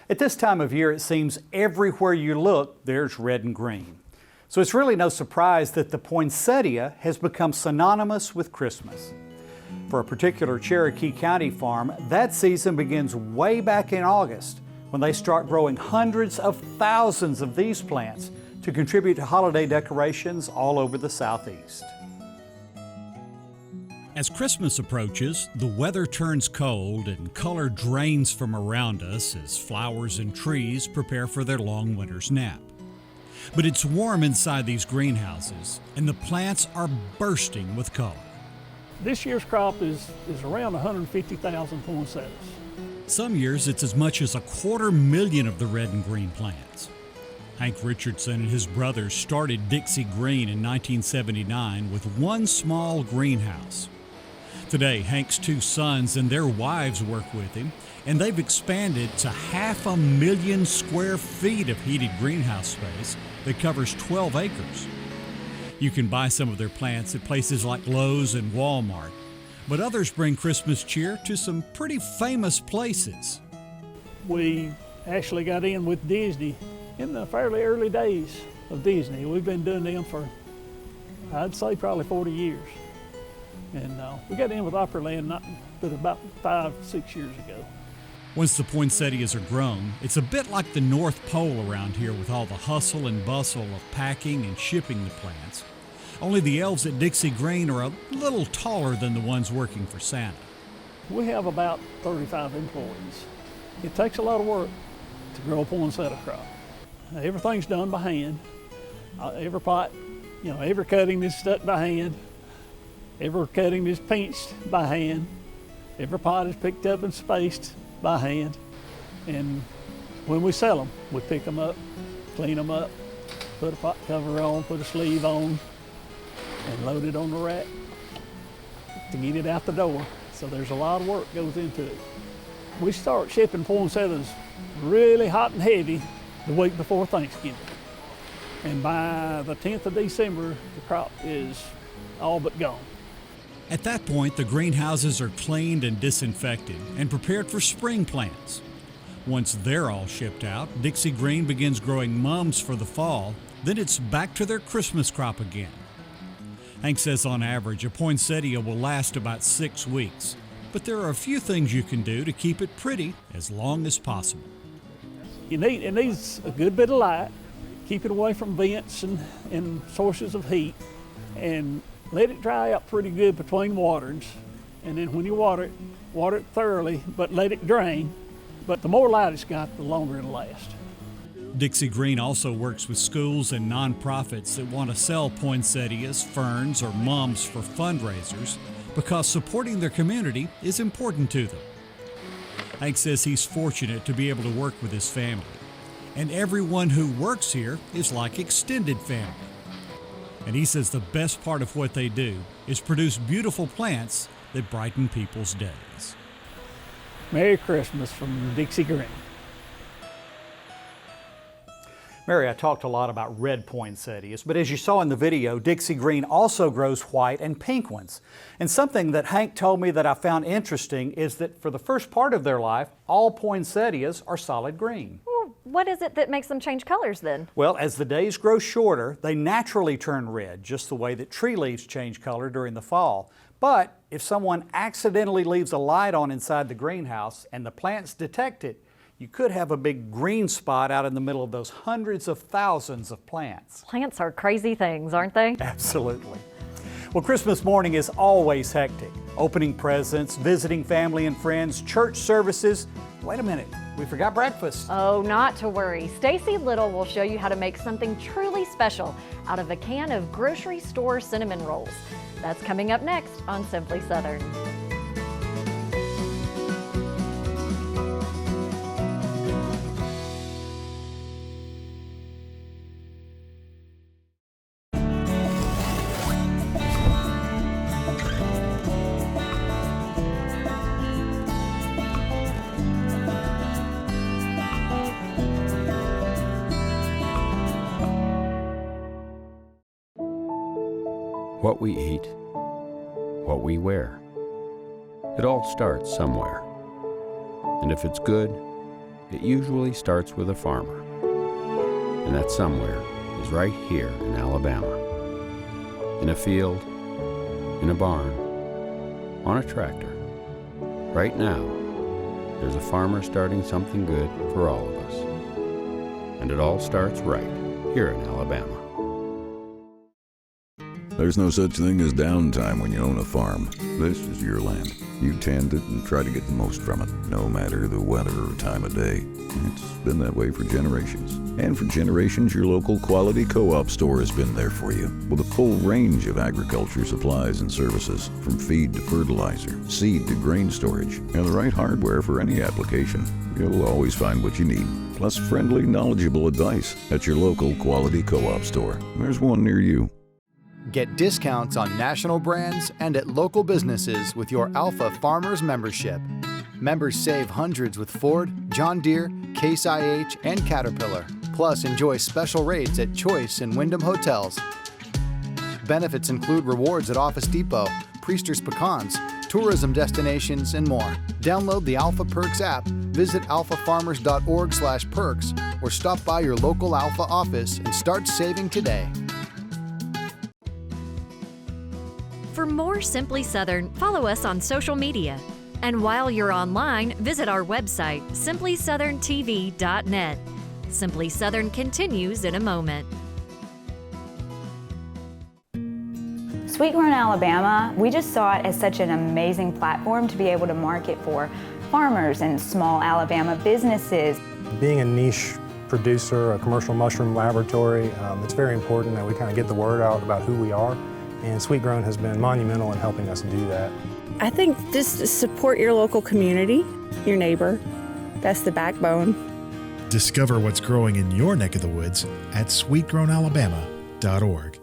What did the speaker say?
At this time of year, it seems everywhere you look, there's red and green. So it's really no surprise that the poinsettia has become synonymous with Christmas. For a particular Cherokee County farm, that season begins way back in August when they start growing hundreds of thousands of these plants to contribute to holiday decorations all over the Southeast. As Christmas approaches, the weather turns cold and color drains from around us as flowers and trees prepare for their long winter's nap. But it's warm inside these greenhouses, and the plants are bursting with color. This year's crop is around 150,000 poinsettias. Some years it's as much as 250,000 of the red and green plants. Hank Richardson and his brothers started Dixie Green in 1979 with one small greenhouse. Today, Hank's two sons and their wives work with him, and they've expanded to 500,000 square feet of heated greenhouse space that covers 12 acres. You can buy some of their plants at places like Lowe's and Walmart, but others bring Christmas cheer to some pretty famous places. We actually got in with Disney in the fairly early days of Disney. We've been doing them for, I'd say, probably 40 years. And we got in with Opryland but about 5-6 years ago. Once the poinsettias are grown, it's a bit like the North Pole around here with all the hustle and bustle of packing and shipping the plants. Only the elves at Dixie Green are a little taller than the ones working for Santa. We have about 35 employees. It takes a lot of work to grow a poinsettia crop. Everything's done by hand. Every pot, every cutting is stuck by hand. Every cutting is pinched by hand. Every pot is picked up and spaced by hand. And when we sell them, we pick them up, clean them up, put a pot cover on, put a sleeve on, and load it on the rack to get it out the door. So there's a lot of work goes into it. We start shipping poinsettias really hot and heavy the week before Thanksgiving. And by the 10th of December, the crop is all but gone. At that point, the greenhouses are cleaned and disinfected and prepared for spring plants. Once they're all shipped out, Dixie Green begins growing mums for the fall, then it's back to their Christmas crop again. Hank says on average, a poinsettia will last about 6 weeks, but there are a few things you can do to keep it pretty as long as possible. It needs a good bit of light, keep it away from vents and sources of heat, and let it dry out pretty good between waterings. And then when you water it thoroughly, but let it drain. But the more light it's got, the longer it'll last. Dixie Green also works with schools and nonprofits that want to sell poinsettias, ferns, or mums for fundraisers because supporting their community is important to them. Hank says he's fortunate to be able to work with his family, and everyone who works here is like extended family. And he says the best part of what they do is produce beautiful plants that brighten people's days. Merry Christmas from Dixie Green. Mary, I talked a lot about red poinsettias, but as you saw in the video, Dixie Green also grows white and pink ones. And something that Hank told me that I found interesting is that for the first part of their life, all poinsettias are solid green. Well, what is it that makes them change colors then? Well, as the days grow shorter, they naturally turn red, just the way that tree leaves change color during the fall. But if someone accidentally leaves a light on inside the greenhouse and the plants detect it, you could have a big green spot out in the middle of those hundreds of thousands of plants. Plants are crazy things, aren't they? Absolutely. Well, Christmas morning is always hectic. Opening presents, visiting family and friends, church services. Wait a minute, we forgot breakfast. Oh, not to worry. Stacy Little will show you how to make something truly special out of a can of grocery store cinnamon rolls. That's coming up next on Simply Southern. What we eat, what we wear. It all starts somewhere. And if it's good, it usually starts with a farmer. And that somewhere is right here in Alabama. In a field, in a barn, on a tractor. Right now, there's a farmer starting something good for all of us. And it all starts right here in Alabama. There's no such thing as downtime when you own a farm. This is your land. You tend it and try to get the most from it, no matter the weather or time of day. It's been that way for generations. And for generations, your local quality co-op store has been there for you, with a full range of agriculture supplies and services, from feed to fertilizer, seed to grain storage, and the right hardware for any application. You'll always find what you need, plus friendly, knowledgeable advice at your local quality co-op store. There's one near you. Get discounts on national brands and at local businesses with your Alpha Farmers membership. Members save hundreds with Ford, John Deere, Case IH, and Caterpillar. Plus, enjoy special rates at Choice and Wyndham Hotels. Benefits include rewards at Office Depot, Priester's Pecans, tourism destinations, and more. Download the Alpha Perks app, visit alphafarmers.org/perks, or stop by your local Alpha office and start saving today. For more Simply Southern, follow us on social media. And while you're online, visit our website, simplysouthern.tv.net. Simply Southern continues in a moment. Sweet Grown Alabama, we just saw it as such an amazing platform to be able to market for farmers and small Alabama businesses. Being a niche producer, a commercial mushroom laboratory, it's very important that we kind of get the word out about who we are. And Sweet Grown has been monumental in helping us do that. I think just support your local community, your neighbor. That's the backbone. Discover what's growing in your neck of the woods at sweetgrownalabama.org.